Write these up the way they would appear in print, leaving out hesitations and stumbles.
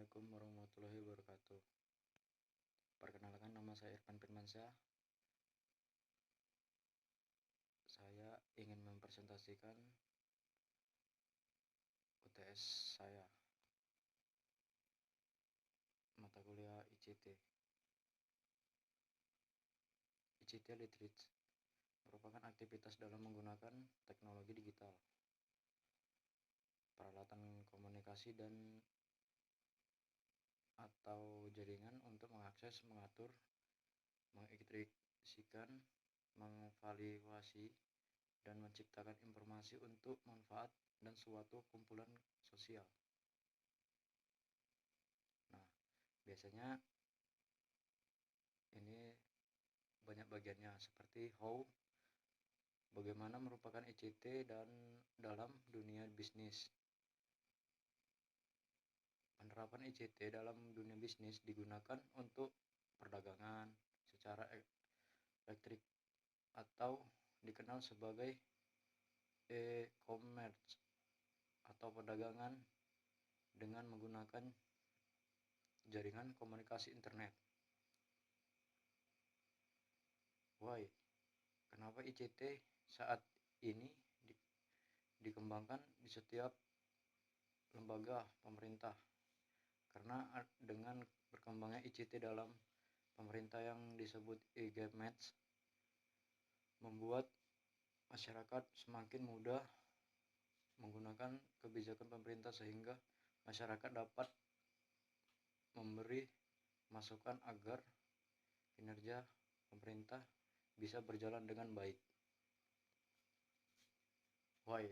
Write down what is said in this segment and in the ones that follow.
Assalamualaikum warahmatullahi wabarakatuh. Perkenalkan, nama saya Irfan Firmansyah. Saya ingin mempresentasikan UTS saya, mata kuliah ICT. ICT Literacy merupakan aktivitas dalam menggunakan teknologi digital, peralatan komunikasi dan atau jaringan untuk mengakses, mengatur, mengintegrasikan, mengevaluasi, dan menciptakan informasi untuk manfaat dan suatu kumpulan sosial. Nah, biasanya ini banyak bagiannya, seperti how, bagaimana merupakan ICT dan dalam dunia bisnis. Penerapan ICT dalam dunia bisnis digunakan untuk perdagangan secara elektrik atau dikenal sebagai e-commerce atau perdagangan dengan menggunakan jaringan komunikasi internet. Why? Kenapa ICT saat ini dikembangkan di setiap lembaga pemerintah? Karena dengan berkembangnya ICT dalam pemerintah yang disebut e-government membuat masyarakat semakin mudah menggunakan kebijakan pemerintah, sehingga masyarakat dapat memberi masukan agar kinerja pemerintah bisa berjalan dengan baik. Why?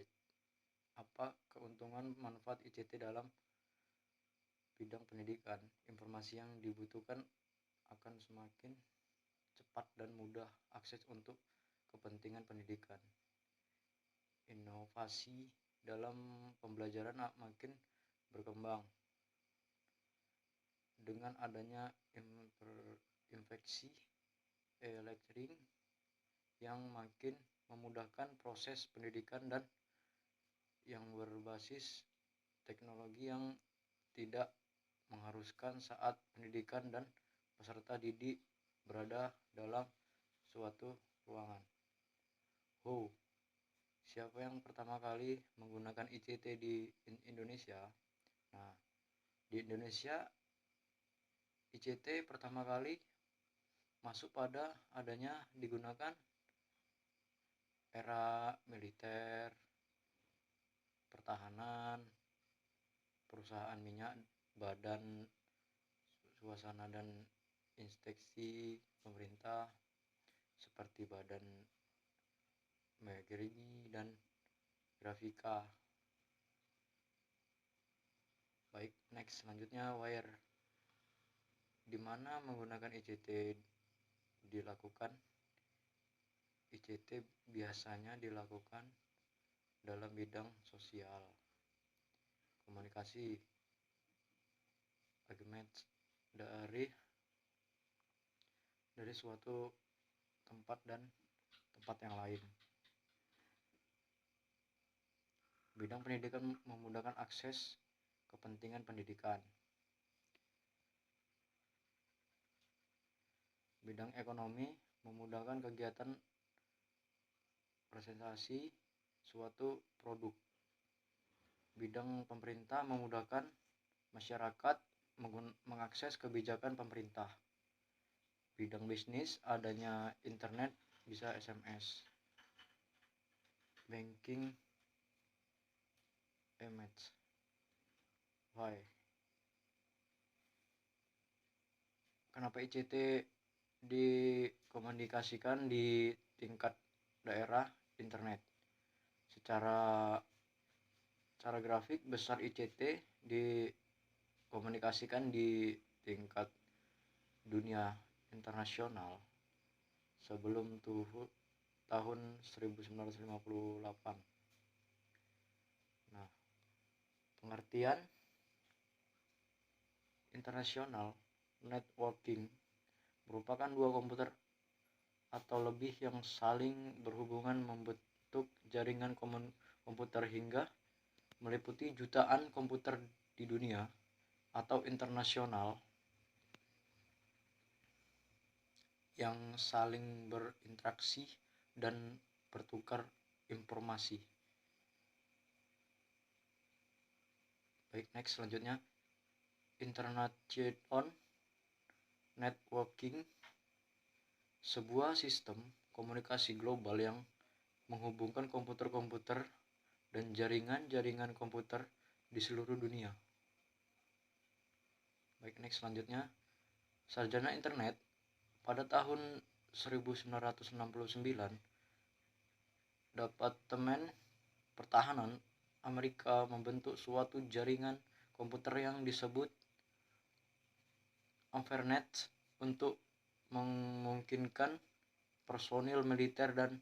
Apa keuntungan manfaat ICT dalam bidang pendidikan? Informasi yang dibutuhkan akan semakin cepat dan mudah akses untuk kepentingan pendidikan. Inovasi dalam pembelajaran makin berkembang dengan adanya infeksi elektrik yang makin memudahkan proses pendidikan dan yang berbasis teknologi yang tidak mengharuskan saat pendidikan dan peserta didik berada dalam suatu ruangan. How? Siapa yang pertama kali menggunakan ICT di Indonesia? Nah, di Indonesia ICT pertama kali masuk pada adanya digunakan era militer, pertahanan, perusahaan minyak, badan suasana dan inspeksi pemerintah seperti badan Megri dan Grafika. Baik, next, selanjutnya wire. Di mana menggunakan ICT dilakukan? ICT biasanya dilakukan dalam bidang sosial, komunikasi, argument dari suatu tempat dan tempat yang lain. Bidang pendidikan memudahkan akses kepentingan pendidikan. Bidang ekonomi memudahkan kegiatan presentasi suatu produk. Bidang pemerintah memudahkan masyarakat mengakses kebijakan pemerintah. Bidang bisnis adanya internet, bisa SMS. Banking, image. Why? Kenapa ICT dikomunikasikan di tingkat daerah internet? Secara grafik besar ICT dikomunikasikan di tingkat dunia internasional sebelum tahun 1958. Nah, pengertian internasional networking merupakan dua komputer atau lebih yang saling berhubungan membentuk jaringan komputer hingga meliputi jutaan komputer di dunia atau internasional yang saling berinteraksi dan bertukar informasi. Baik, next selanjutnya, International Networking, sebuah sistem komunikasi global yang menghubungkan komputer-komputer dan jaringan-jaringan komputer di seluruh dunia. Baik, next selanjutnya, sarjana internet. Pada tahun 1969, Departemen Pertahanan Amerika membentuk suatu jaringan komputer yang disebut Overnet untuk memungkinkan personil militer dan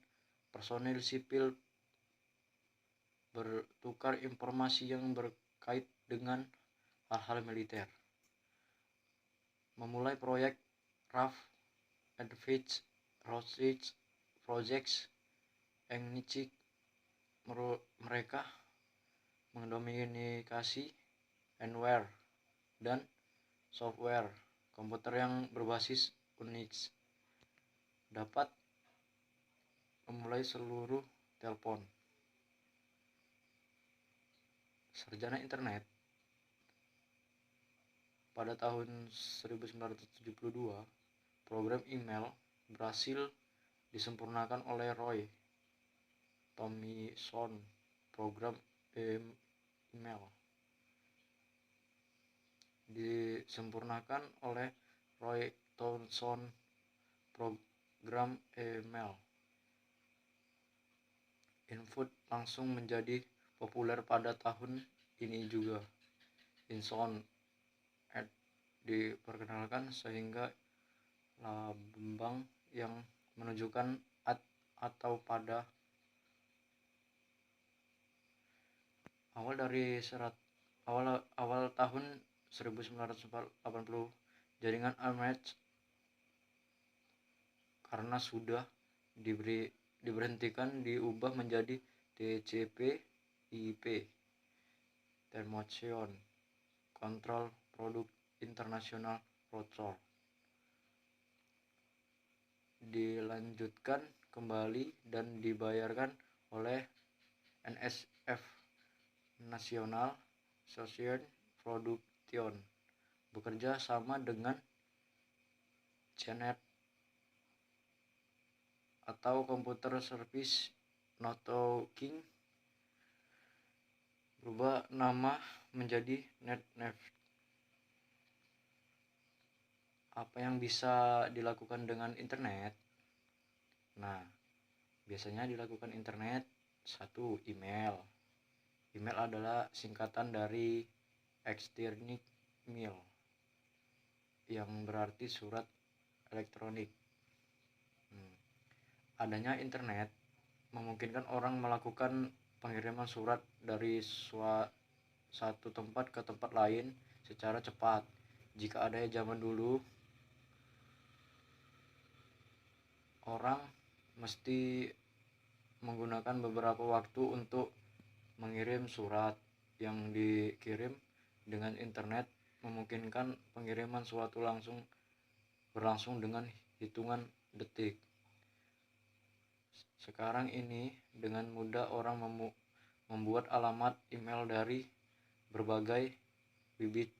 personil sipil bertukar informasi yang berkait dengan hal-hal militer. Memulai proyek Rough Advanced Research Projects Engnicik, mereka mendominasi hardware dan software komputer yang berbasis Unix, dapat memulai seluruh telepon. Sarjana internet. Pada tahun 1972, program email berhasil disempurnakan oleh Roy Thomson. Program email disempurnakan oleh Roy Thomson. Program email input langsung menjadi populer pada tahun ini juga. Inson diperkenalkan sehingga lambang yang menunjukkan atau pada. Awal tahun 1980, jaringan Arpanet karena sudah diberhentikan diubah menjadi TCP/IP, Telephone Control Product International Protocol. Dilanjutkan kembali dan dibayarkan oleh NSF, National Social Production, bekerja sama dengan CNET atau Computer Service Networking, berubah nama menjadi NetNet. Apa yang bisa dilakukan dengan internet? Nah, biasanya dilakukan internet. 1. Email. Email adalah singkatan dari external mail, yang berarti surat elektronik. Adanya internet memungkinkan orang melakukan pengiriman surat dari satu tempat ke tempat lain secara cepat. Jika ada zaman dulu, orang mesti menggunakan beberapa waktu untuk mengirim surat. Yang dikirim dengan internet memungkinkan pengiriman suatu berlangsung dengan hitungan detik. Sekarang ini dengan mudah orang membuat alamat email dari berbagai website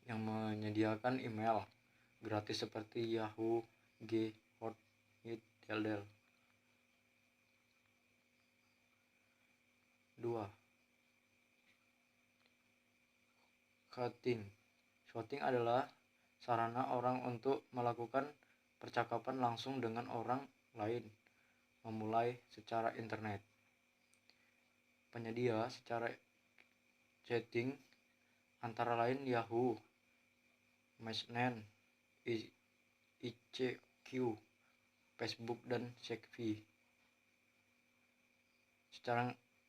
yang menyediakan email gratis seperti Yahoo, Hotmail, Yahoo. 2. Chatting adalah sarana orang untuk melakukan percakapan langsung dengan orang lain, memulai secara internet. Penyedia secara chatting antara lain Yahoo, Messenger, ICQ, Facebook, dan Skype.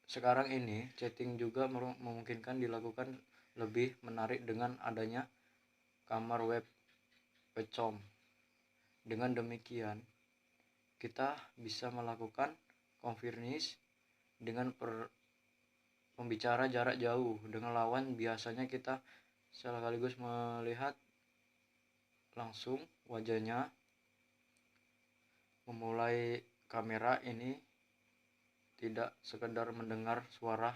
Sekarang ini chatting juga memungkinkan dilakukan lebih menarik dengan adanya kamar webcam. Dengan demikian, kita bisa melakukan konferensi dengan pembicara jarak jauh dengan lawan biasanya kita sekaligus melihat langsung wajahnya. Memulai kamera ini tidak sekedar mendengar suara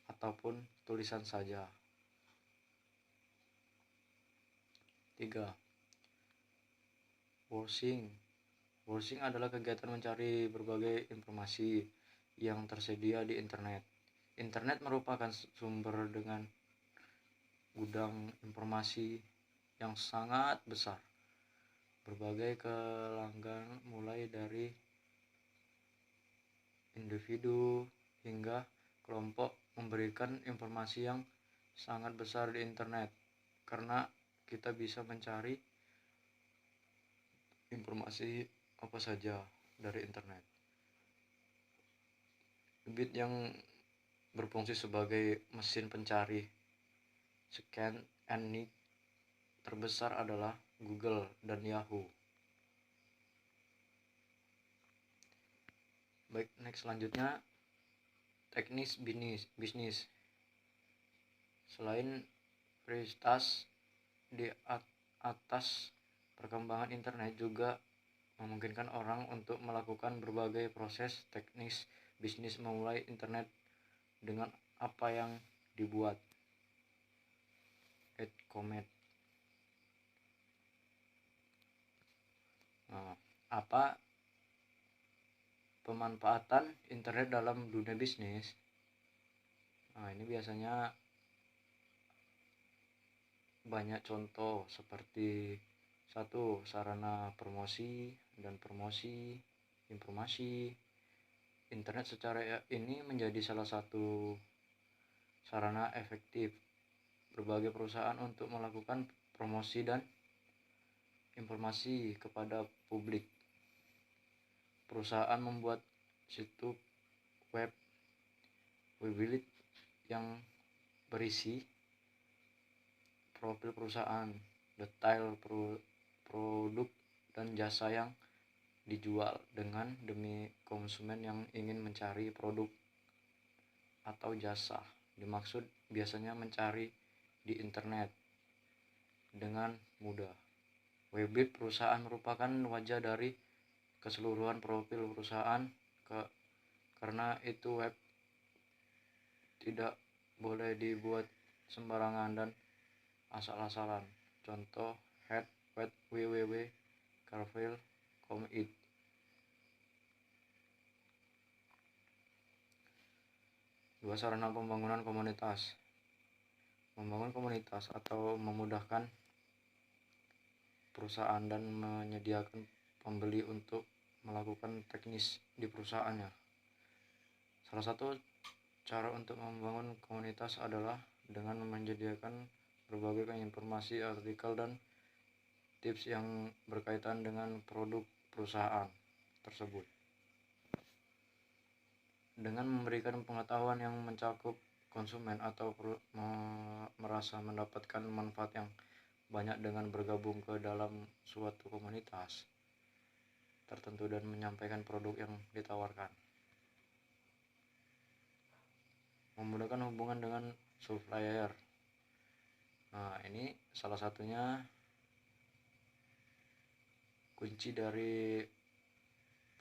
ataupun tulisan saja. 3. Browsing. Browsing adalah kegiatan mencari berbagai informasi yang tersedia di internet. Internet merupakan sumber dengan gudang informasi yang sangat besar. Berbagai kalangan mulai dari individu hingga kelompok memberikan informasi yang sangat besar di internet, karena kita bisa mencari informasi apa saja dari internet. Bit yang berfungsi sebagai mesin pencari scan and terbesar adalah Google dan Yahoo. Baik, next selanjutnya teknis bisnis. Selain prioritas di atas, perkembangan internet juga memungkinkan orang untuk melakukan berbagai proses teknis bisnis memulai internet dengan apa yang dibuat. Comment. Apa pemanfaatan internet dalam dunia bisnis? Ini biasanya banyak contoh seperti 1. Sarana promosi dan promosi informasi. Internet secara ini menjadi salah satu sarana efektif berbagai perusahaan untuk melakukan promosi dan informasi kepada publik. Perusahaan membuat situs web website yang berisi profil perusahaan, detail produk dan jasa yang dijual dengan demi konsumen yang ingin mencari produk atau jasa. Dimaksud biasanya mencari di internet dengan mudah. Website perusahaan merupakan wajah dari keseluruhan profil perusahaan, karena itu web tidak boleh dibuat sembarangan dan asal-asalan. Contoh head web www.carvel.com. 2. Sarana pembangunan komunitas. Membangun komunitas atau memudahkan perusahaan dan menyediakan pembeli untuk melakukan teknis di perusahaannya. Salah satu cara untuk membangun komunitas adalah dengan menyediakan berbagai informasi, artikel, dan tips yang berkaitan dengan produk perusahaan tersebut. Dengan memberikan pengetahuan yang mencakup konsumen atau merasa mendapatkan manfaat yang banyak dengan bergabung ke dalam suatu komunitas tertentu dan menyampaikan produk yang ditawarkan. Memudahkan hubungan dengan supplier. Ini salah satunya kunci dari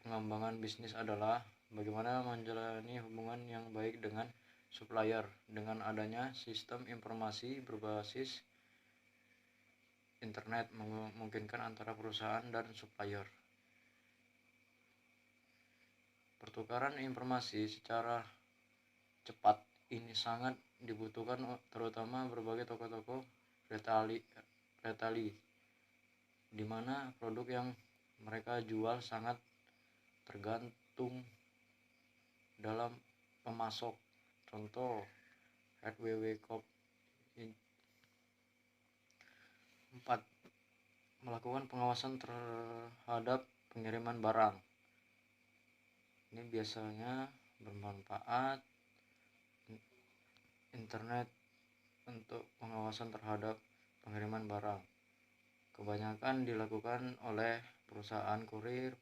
pengembangan bisnis adalah bagaimana menjalani hubungan yang baik dengan supplier. Dengan adanya sistem informasi berbasis internet memungkinkan antara perusahaan dan supplier pertukaran informasi secara cepat. Ini sangat dibutuhkan terutama berbagai toko-toko retail di mana produk yang mereka jual sangat tergantung dalam pemasok. Contoh www.com. 4. Melakukan pengawasan terhadap pengiriman barang. Ini biasanya bermanfaat internet untuk pengawasan terhadap pengiriman barang. Kebanyakan dilakukan oleh perusahaan kurir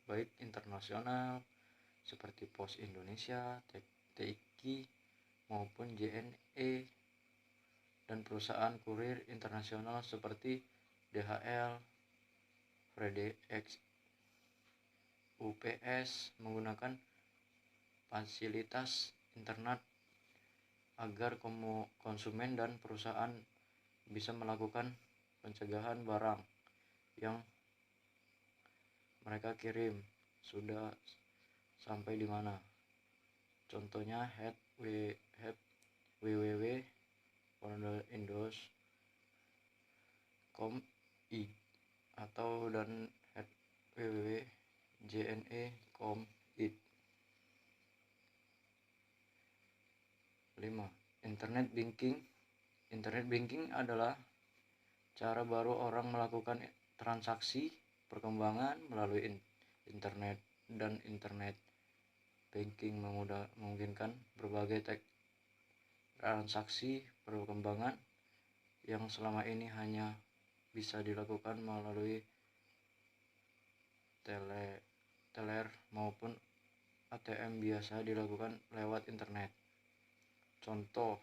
baik internasional seperti Pos Indonesia, TIKI maupun JNE dan perusahaan kurir internasional seperti DHL, FedEx, UPS menggunakan fasilitas internet agar konsumen dan perusahaan bisa melakukan pencegahan barang yang mereka kirim sudah sampai di mana. Contohnya www.indos.com.id atau dan www.jne.com.id. 5. Internet banking. Internet banking adalah cara baru orang melakukan transaksi perkembangan melalui internet, dan internet banking memungkinkan berbagai transaksi perkembangan yang selama ini hanya bisa dilakukan melalui teller maupun ATM biasa dilakukan lewat internet. Contoh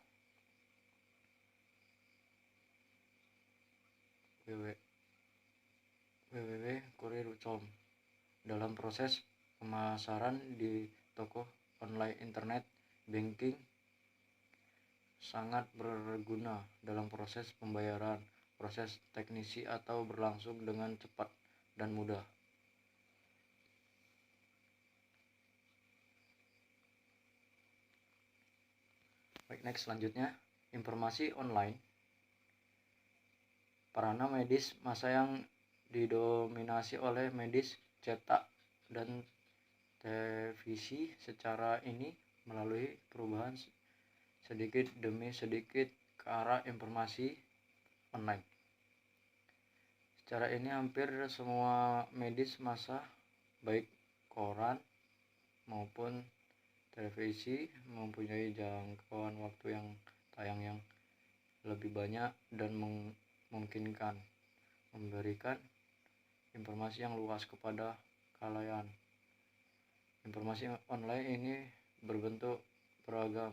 www.kurir.com. Dalam proses pemasaran di toko online, internet banking sangat berguna dalam proses pembayaran, proses teknisi atau berlangsung dengan cepat dan mudah. Baik, next selanjutnya, informasi online. Sarana medis masa yang didominasi oleh medis cetak dan televisi secara ini melalui perubahan sedikit demi sedikit ke arah informasi online. Secara ini hampir semua medis massa, baik koran maupun televisi, mempunyai jangkauan waktu yang tayang yang lebih banyak dan memungkinkan memberikan informasi yang luas kepada khalayak. Informasi online ini berbentuk beragam,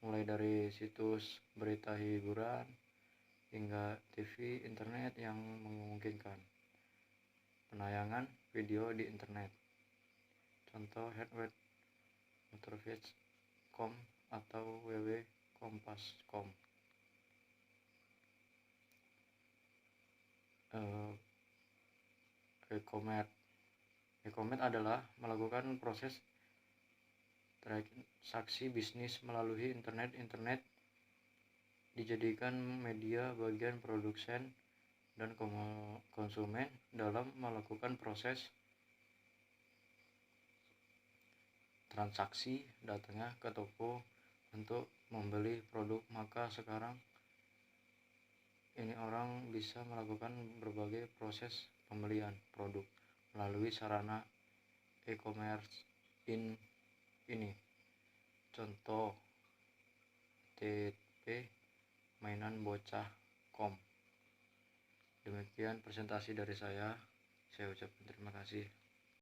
mulai dari situs berita hiburan hingga TV internet yang memungkinkan penayangan video di internet. Contoh motorfest.com atau www.kompas.com. E-commerce adalah melakukan proses transaksi bisnis melalui internet. Internet dijadikan media bagian produsen dan konsumen dalam melakukan proses transaksi datangnya ke toko untuk membeli produk. Maka sekarang ini orang bisa melakukan berbagai proses pembelian produk melalui sarana e-commerce ini. Contoh TP mainanbocah.com. Demikian presentasi dari saya ucapkan terima kasih.